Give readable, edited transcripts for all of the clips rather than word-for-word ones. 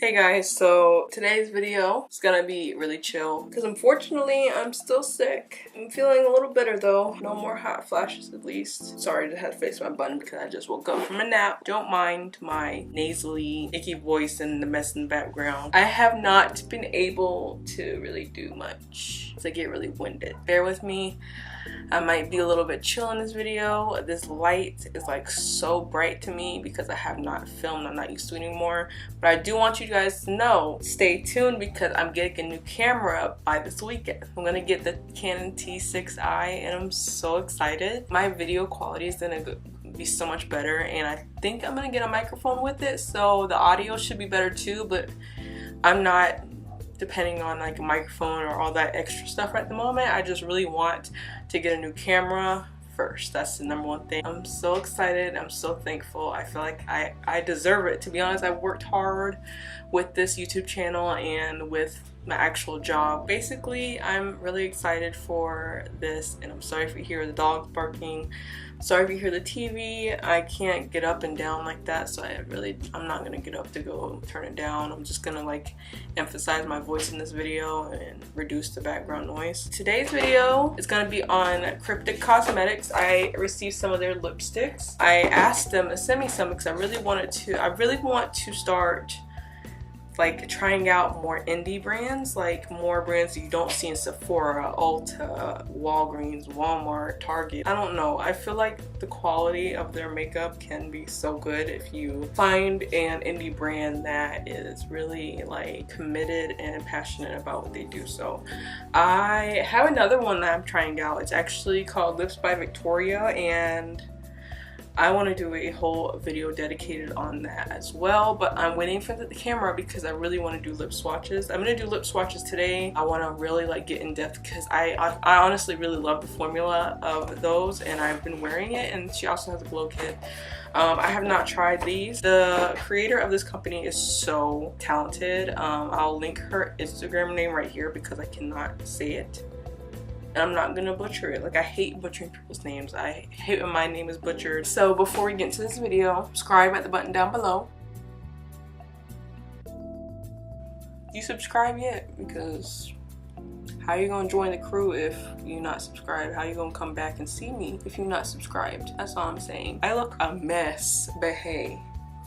Hey guys, so today's video is gonna be really chill because unfortunately I'm still sick. I'm feeling a little better though. No more hot flashes at least. Sorry to have to face my button because I just woke up from a nap. Don't mind my nasally, icky voice and the mess in the background. I have not been able to really do much because I get really winded. Bear with me. I might be a little bit chill in this video. This light is like so bright to me because I have not filmed. I'm not used to it anymore. But I do want you guys to know, stay tuned because I'm getting a new camera by this weekend. I'm gonna get the Canon T6i and I'm so excited. My video quality is gonna be so much better and I think I'm gonna get a microphone with it, so the audio should be better too, but I'm not depending on like a microphone or all that extra stuff at the moment. I just really want to get a new camera first. That's the #1 thing. I'm so excited. I'm so thankful. I feel like I deserve it. To be honest, I worked hard with this YouTube channel and with my actual job. Basically, I'm really excited for this, and I'm sorry if you hear the dogs barking. Sorry if you hear the TV. I can't get up and down like that, so I'm not gonna get up to go turn it down. I'm just gonna like emphasize my voice in this video and reduce the background noise. Today's video is gonna be on CRYPTIC Cosmetics. I received some of their lipsticks. I asked them to send me some because I really want to start like trying out more indie brands, like more brands that you don't see in Sephora, Ulta, Walgreens, Walmart, Target. I don't know. I feel like the quality of their makeup can be so good if you find an indie brand that is really like committed and passionate about what they do. So I have another one that I'm trying out. It's actually called Lips by Victoria, and I want to do a whole video dedicated on that as well, but I'm waiting for the camera because I really want to do lip swatches. I'm going to do lip swatches today. I want to really like get in depth because I honestly really love the formula of those, and I've been wearing it, and she also has a glow kit. I have not tried these. The creator of this company is so talented. I'll link her Instagram name right here because I cannot say it. I'm not gonna butcher it. Like, I hate butchering people's names. I hate when my name is butchered. So before we get into this video, subscribe at the button down below. You subscribe yet? Because how you gonna join the crew if you're not subscribed? How you gonna come back and see me if you're not subscribed? That's all I'm saying. I look a mess, but hey,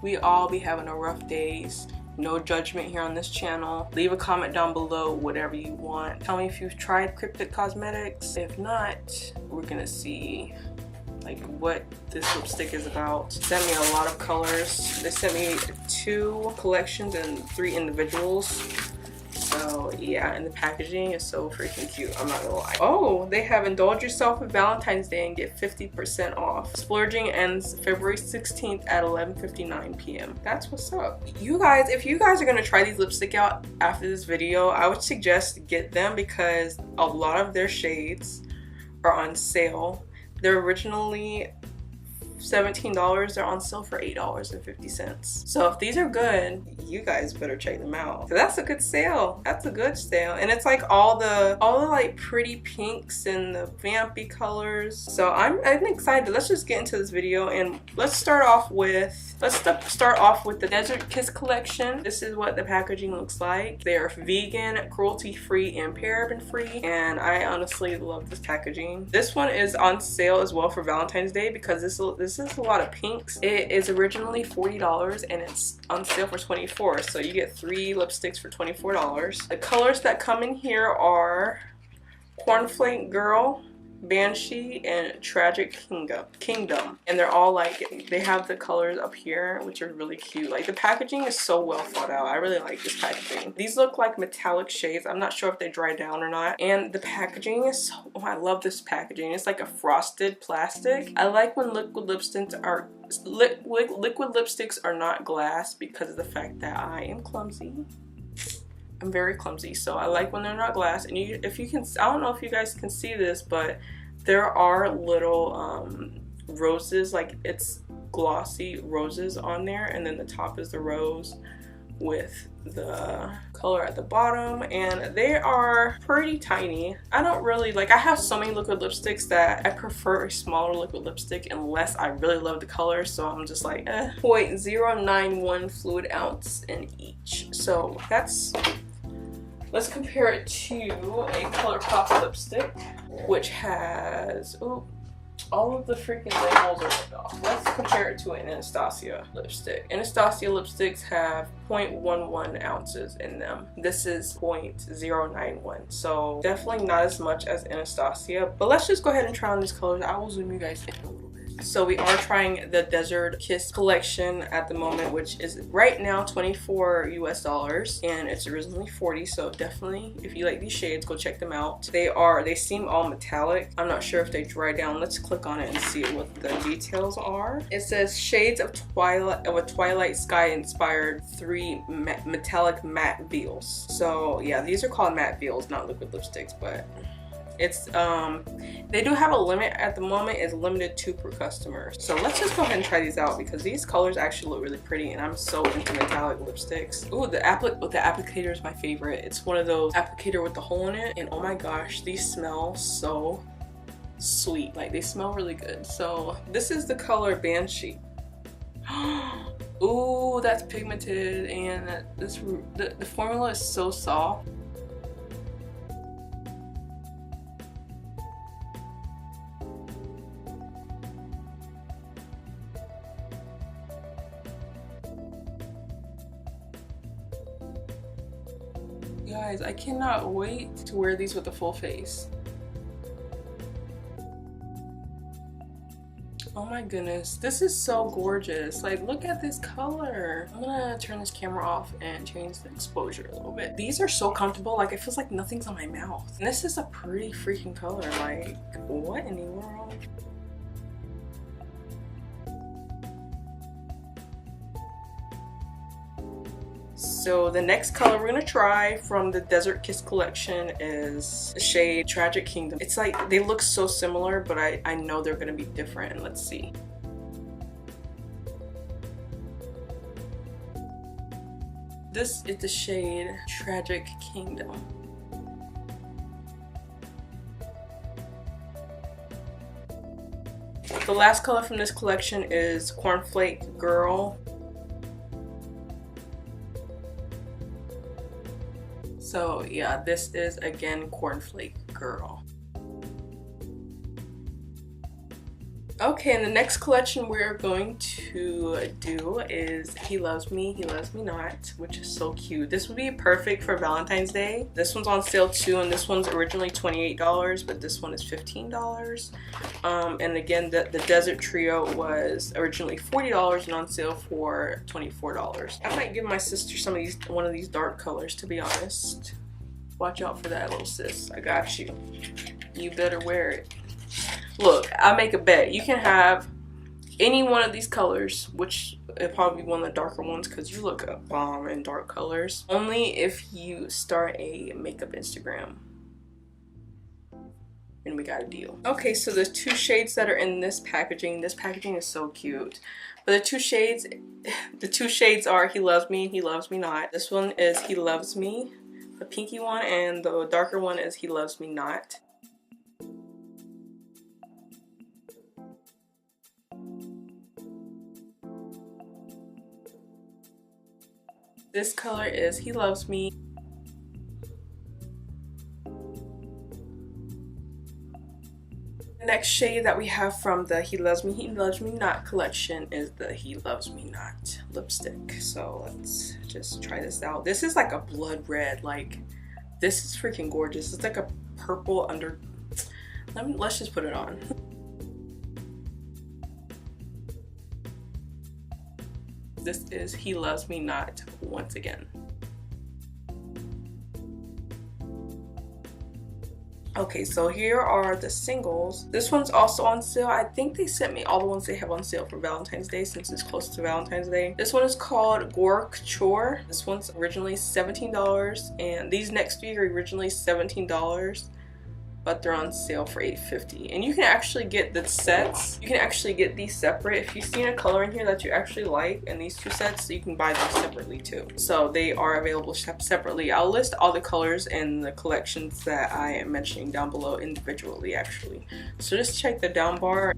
we all be having a rough days. No judgment here on this channel. Leave a comment down below, whatever you want. Tell me if you've tried CRYPTIC Cosmetics. If not, we're gonna see like what this lipstick is about. They sent me a lot of colors. They sent me 2 collections and 3 individuals. So yeah, and the packaging is so freaking cute, I'm not gonna lie. Oh, they have Indulge Yourself for Valentine's Day and get 50% off. Splurging ends February 16th at 11:59 p.m. That's what's up. You guys, if you guys are gonna try these lipstick out after this video, I would suggest get them because a lot of their shades are on sale. They're originally $17. They're on sale for $8.50. So if these are good, you guys better check them out. So that's a good sale. That's a good sale. And it's like all the like pretty pinks and the vampy colors. So I'm excited. Let's just get into this video and let's start off with the Desert Kiss collection. This is what the packaging looks like. They are vegan, cruelty-free, and paraben-free, and I honestly love this packaging. This one is on sale as well for Valentine's Day because this is a lot of pinks. It is originally $40 and it's on sale for $24, so you get 3 lipsticks for $24. The colors that come in here are Cornflake Girl, Banshee, and Tragic Kingdom, and they're all like, they have the colors up here which are really cute. Like, the packaging is so well thought out. I really like this packaging. These look like metallic shades. I'm not sure if they dry down or not, and the packaging is so, oh, I love this packaging. It's like a frosted plastic. I like when liquid lipsticks are not glass because of the fact that I am clumsy. I'm very clumsy, so I like when they're not glass. And if you can, I don't know if you guys can see this, but there are little roses, like it's glossy roses on there, and then the top is the rose with the color at the bottom, and they are pretty tiny. I don't really like, I have so many liquid lipsticks that I prefer a smaller liquid lipstick unless I really love the color, so I'm just like 0.091 fluid ounce in each. So that's, let's compare it to a ColourPop lipstick, which has, ooh, all of the freaking labels are ripped off. Let's compare it to an Anastasia lipstick. Anastasia lipsticks have 0.11 ounces in them. This is 0.091. So definitely not as much as Anastasia. But let's just go ahead and try on these colors. I will zoom you guys in a little bit. So we are trying the Desert Kiss collection at the moment, which is right now $24 US, and it's originally $40. So definitely, if you like these shades, go check them out. They seem all metallic. I'm not sure if they dry down. Let's click on it and see what the details are. It says shades of a Twilight Sky inspired 3 metallic matte veils. So yeah, these are called matte veils, not liquid lipsticks, but it's they do have a limit at the moment. It's limited 2 per customer. So let's just go ahead and try these out because these colors actually look really pretty, and I'm so into metallic lipsticks. Ooh, the applicator is my favorite. It's one of those applicator with the hole in it, and oh my gosh, these smell so sweet. Like, they smell really good. So this is the color Banshee. Ooh, that's pigmented, and the formula is so soft. Guys, I cannot wait to wear these with the full face. Oh my goodness, this is so gorgeous. Like, look at this color. I'm gonna turn this camera off and change the exposure a little bit. These are so comfortable. Like, it feels like nothing's on my mouth. And this is a pretty freaking color. Like, what in the world? So the next color we're gonna try from the Desert Kiss collection is the shade Tragic Kingdom. It's like, they look so similar, but I know they're gonna be different. Let's see. This is the shade Tragic Kingdom. The last color from this collection is Cornflake Girl. So yeah, this is again Cornflake Girl. Okay, and the next collection we're going to do is He Loves Me, He Loves Me Not, which is so cute. This would be perfect for Valentine's Day. This one's on sale too, and this one's originally $28, but this one is $15. And again, the Desert Trio was originally $40 and on sale for $24. I might give my sister one of these dark colors, to be honest. Watch out for that, little sis. I got you. You better wear it. Look, I make a bet. You can have any one of these colors, which it'll probably be one of the darker ones because you look a bomb in dark colors. Only if you start a makeup Instagram. And we got a deal. Okay, so the 2 shades that are in this packaging is so cute. But the two shades are He Loves Me and He Loves Me Not. This one is He Loves Me, the pinky one, and the darker one is He Loves Me Not. This color is He Loves Me. The next shade that we have from the He Loves Me, He Loves Me Not collection is the He Loves Me Not lipstick. So let's just try this out. This is like a blood red. Like, this is freaking gorgeous. It's like a purple under... Let's just put it on. This is He Loves Me Not once again. Okay, so here are the singles. This one's also on sale. I think they sent me all the ones they have on sale for Valentine's Day since it's close to Valentine's Day. This one is called Gore Couture. This one's originally $17, and these next 3 are originally $17. but they're on sale for $8.50. And you can actually get the sets. You can actually get these separate. If you've seen a color in here that you actually like in these two sets, you can buy them separately too. So they are available separately. I'll list all the colors and the collections that I am mentioning down below individually actually. So just check the down bar.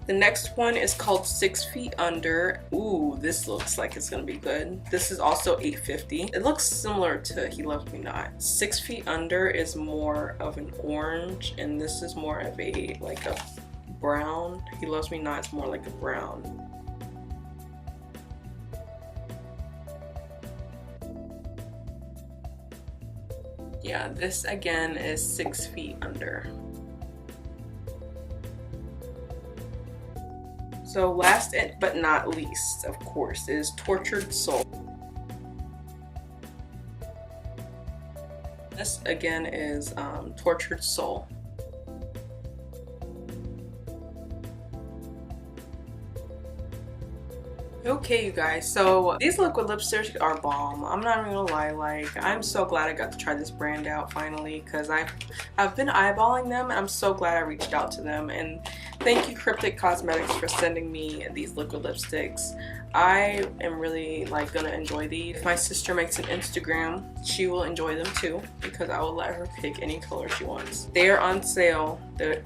The next one is called 6 Feet Under. Ooh, this looks like it's gonna be good. This is also $8.50. It looks similar to He Loves Me Not. 6 Feet Under is more of an orange, and this is more of a like a brown. He Loves Me Not is more like a brown. Yeah, this again is 6 Feet Under. So last but not least, of course, is Tortured Soul. This again is Tortured Soul. Okay, you guys, so these liquid lipsticks are bomb. I'm not even gonna lie, like I'm so glad I got to try this brand out finally, because I've been eyeballing them and I'm so glad I reached out to them. And thank you CRYPTIC Cosmetics for sending me these liquid lipsticks. I am really like gonna enjoy these. If my sister makes an Instagram, she will enjoy them too, because I will let her pick any color she wants. They are on sale. The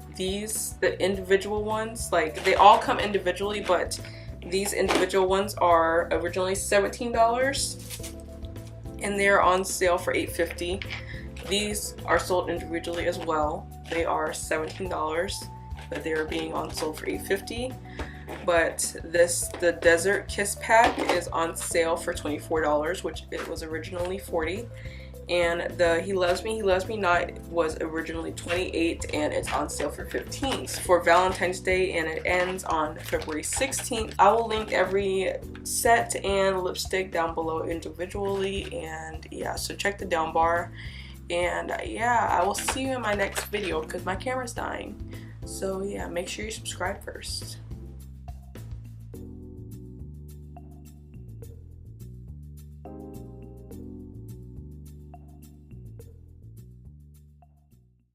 individual ones, like they all come individually, but these individual ones are originally $17 and they're on sale for $8.50. These are sold individually as well. They are $17, but they are being on sold for $8.50. But the Desert Kiss Pack is on sale for $24, which it was originally $40. And the He Loves Me Not was originally $28 and it's on sale for $15 for Valentine's Day, and it ends on February 16th. I will link every set and lipstick down below individually, and yeah, so check the down bar. And yeah, I will see you in my next video because my camera's dying. So yeah, make sure you subscribe first.